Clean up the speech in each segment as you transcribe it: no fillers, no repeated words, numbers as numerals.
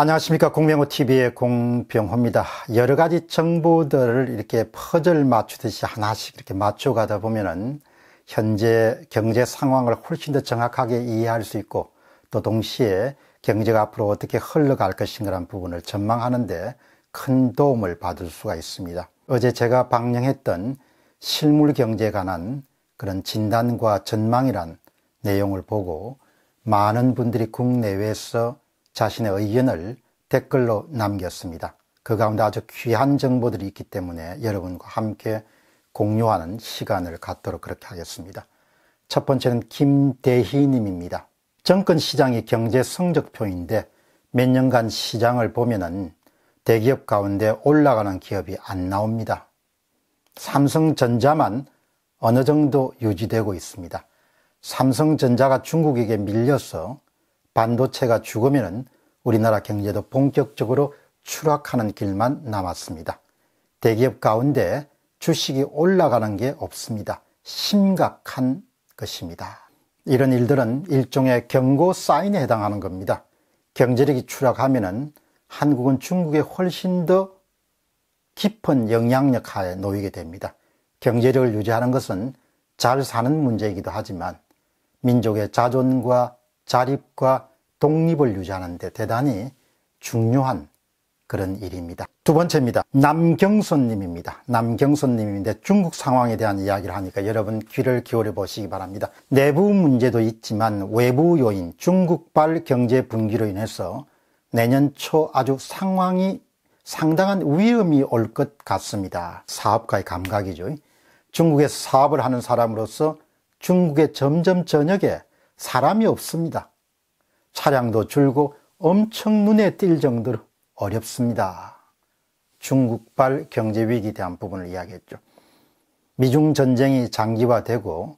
안녕하십니까. 공병호TV의 공병호입니다. 여러 가지 정보들을 이렇게 퍼즐 맞추듯이 하나씩 이렇게 맞춰가다 보면은 현재 경제 상황을 훨씬 더 정확하게 이해할 수 있고, 또 동시에 경제가 앞으로 어떻게 흘러갈 것인가라는 부분을 전망하는데 큰 도움을 받을 수가 있습니다. 어제 제가 방영했던 실물 경제에 관한 그런 진단과 전망이란 내용을 보고 많은 분들이 국내외에서 자신의 의견을 댓글로 남겼습니다. 그 가운데 아주 귀한 정보들이 있기 때문에 여러분과 함께 공유하는 시간을 갖도록 그렇게 하겠습니다. 첫 번째는 김대희 님입니다. 정권시장이 경제 성적표인데 몇 년간 시장을 보면은 대기업 가운데 올라가는 기업이 안 나옵니다. 삼성전자만 어느 정도 유지되고 있습니다. 삼성전자가 중국에게 밀려서 반도체가 죽으면 우리나라 경제도 본격적으로 추락하는 길만 남았습니다. 대기업 가운데 주식이 올라가는 게 없습니다. 심각한 것입니다. 이런 일들은 일종의 경고 사인에 해당하는 겁니다. 경제력이 추락하면 한국은 중국에 훨씬 더 깊은 영향력 하에 놓이게 됩니다. 경제력을 유지하는 것은 잘 사는 문제이기도 하지만 민족의 자존과 자립과 독립을 유지하는 데 대단히 중요한 그런 일입니다. 두 번째입니다. 남경선 님입니다. 남경선 님인데 중국 상황에 대한 이야기를 하니까 여러분 귀를 기울여 보시기 바랍니다. 내부 문제도 있지만 외부 요인, 중국발 경제 분기로 인해서 내년 초 아주 상황이 상당한 위험이 올 것 같습니다. 사업가의 감각이죠. 중국에서 사업을 하는 사람으로서 중국의 점점 저녁에 사람이 없습니다. 차량도 줄고 엄청 눈에 띌 정도로 어렵습니다. 중국발 경제 위기에 대한 부분을 이야기했죠. 미중 전쟁이 장기화되고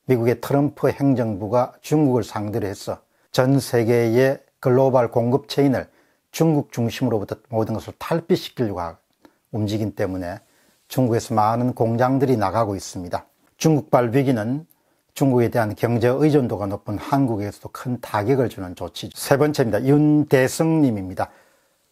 미국의 트럼프 행정부가 중국을 상대로 해서 전 세계의 글로벌 공급 체인을 중국 중심으로부터 모든 것을 탈피시키려고 움직임 때문에 중국에서 많은 공장들이 나가고 있습니다. 중국발 위기는 중국에 대한 경제 의존도가 높은 한국에서도 큰 타격을 주는 조치죠. 세 번째입니다. 윤대성 님입니다.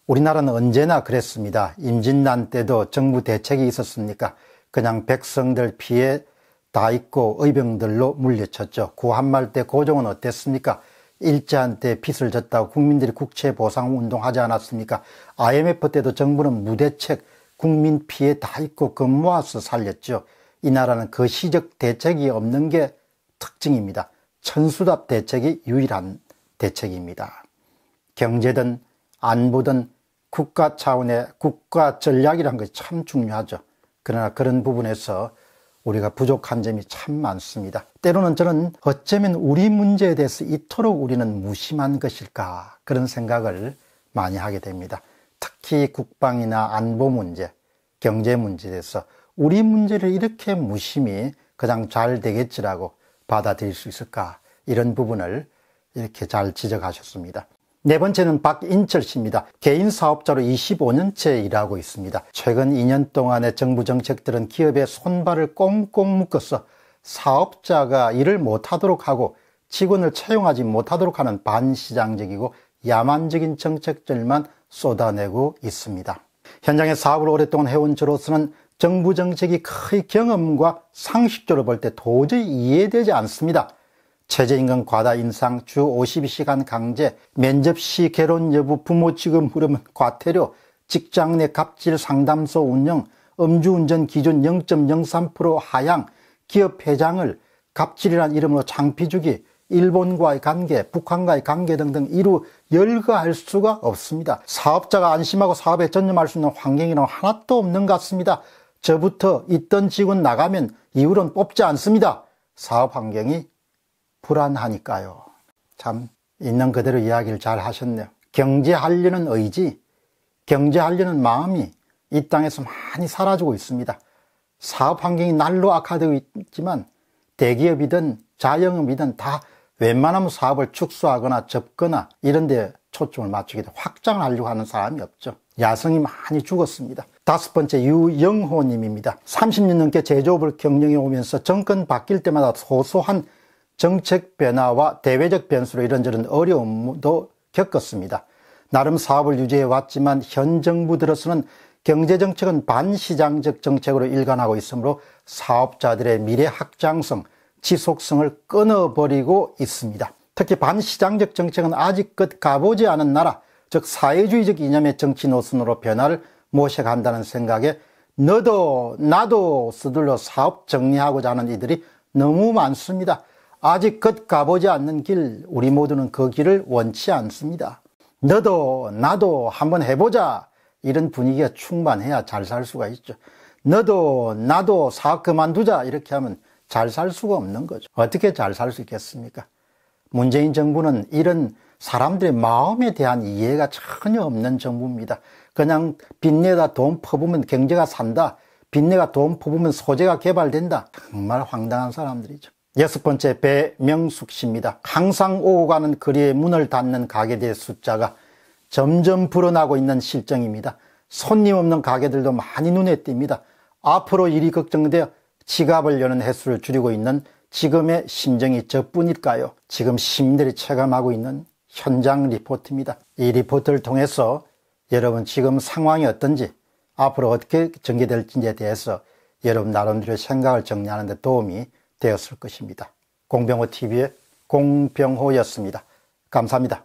우리나라는 언제나 그랬습니다. 임진난 때도 정부 대책이 있었습니까? 그냥 백성들 피해 다 있고 의병들로 물리쳤죠. 구한말 때 고종은 어땠습니까? 일제한 때 빚을 졌다고 국민들이 국채 보상 운동하지 않았습니까? IMF 때도 정부는 무대책, 국민 피해 다 있고 금 모아서 살렸죠. 이 나라는 그 시적 대책이 없는 게 특징입니다. 천수답 대책이 유일한 대책입니다. 경제든 안보든 국가 차원의 국가 전략이라는 것이 참 중요하죠. 그러나 그런 부분에서 우리가 부족한 점이 참 많습니다. 때로는 저는 어쩌면 우리 문제에 대해서 이토록 우리는 무심한 것일까 그런 생각을 많이 하게 됩니다. 특히 국방이나 안보 문제, 경제 문제에 대해서 우리 문제를 이렇게 무심히 그냥 잘 되겠지라고 받아들일 수 있을까? 이런 부분을 이렇게 잘 지적하셨습니다. 네 번째는 박인철 씨입니다. 개인 사업자로 25년째 일하고 있습니다. 최근 2년 동안의 정부 정책들은 기업의 손발을 꽁꽁 묶어서 사업자가 일을 못하도록 하고 직원을 채용하지 못하도록 하는 반시장적이고 야만적인 정책들만 쏟아내고 있습니다. 현장에 사업을 오랫동안 해온 저로서는 정부 정책이 거의 경험과 상식적으로 볼 때 도저히 이해되지 않습니다. 최저임금 과다 인상, 주 52시간 강제, 면접 시 개론 여부, 부모 지급 물으면 과태료, 직장 내 갑질 상담소 운영, 음주운전 기준 0.03% 하향, 기업 회장을 갑질이라는 이름으로 장피 주기, 일본과의 관계, 북한과의 관계 등등 이루 열거할 수가 없습니다. 사업자가 안심하고 사업에 전념할 수 있는 환경이란 하나도 없는 것 같습니다. 저부터 있던 직원 나가면 이후로는 뽑지 않습니다. 사업 환경이 불안하니까요. 참 있는 그대로 이야기를 잘 하셨네요. 경제하려는 의지, 경제하려는 마음이 이 땅에서 많이 사라지고 있습니다. 사업 환경이 날로 악화되고 있지만 대기업이든 자영업이든 다 웬만하면 사업을 축소하거나 접거나 이런 데 초점을 맞추게 돼 확장을 하려고 하는 사람이 없죠. 야성이 많이 죽었습니다. 다섯 번째 유영호 님입니다. 30년 넘게 제조업을 경영해 오면서 정권 바뀔 때마다 소소한 정책 변화와 대외적 변수로 이런저런 어려움도 겪었습니다. 나름 사업을 유지해 왔지만 현 정부 들어서는 경제정책은 반시장적 정책으로 일관하고 있으므로 사업자들의 미래 확장성, 지속성을 끊어버리고 있습니다. 특히 반시장적 정책은 아직껏 가보지 않은 나라, 즉 사회주의적 이념의 정치 노선으로 변화를 모셔간다는 생각에 너도 나도 서둘러 사업 정리하고자 하는 이들이 너무 많습니다. 아직껏 가보지 않는 길, 우리 모두는 그 길을 원치 않습니다. 너도 나도 한번 해보자, 이런 분위기가 충만해야 잘 살 수가 있죠. 너도 나도 사업 그만두자 이렇게 하면 잘 살 수가 없는 거죠. 어떻게 잘 살 수 있겠습니까? 문재인 정부는 이런 사람들의 마음에 대한 이해가 전혀 없는 정부입니다. 그냥 빚내다 돈 퍼부으면 경제가 산다, 빚내가 돈 퍼부으면 소재가 개발된다. 정말 황당한 사람들이죠. 6번째, 배명숙 씨입니다. 항상 오고 가는 거리에 문을 닫는 가게들의 숫자가 점점 불어나고 있는 실정입니다. 손님 없는 가게들도 많이 눈에 띕니다. 앞으로 일이 걱정되어 지갑을 여는 횟수를 줄이고 있는 지금의 심정이 저뿐일까요? 지금 시민들이 체감하고 있는 현장 리포트입니다. 이 리포트를 통해서 여러분 지금 상황이 어떤지, 앞으로 어떻게 전개될지에 대해서 여러분 나름대로 생각을 정리하는 데 도움이 되었을 것입니다. 공병호TV의 공병호였습니다. 감사합니다.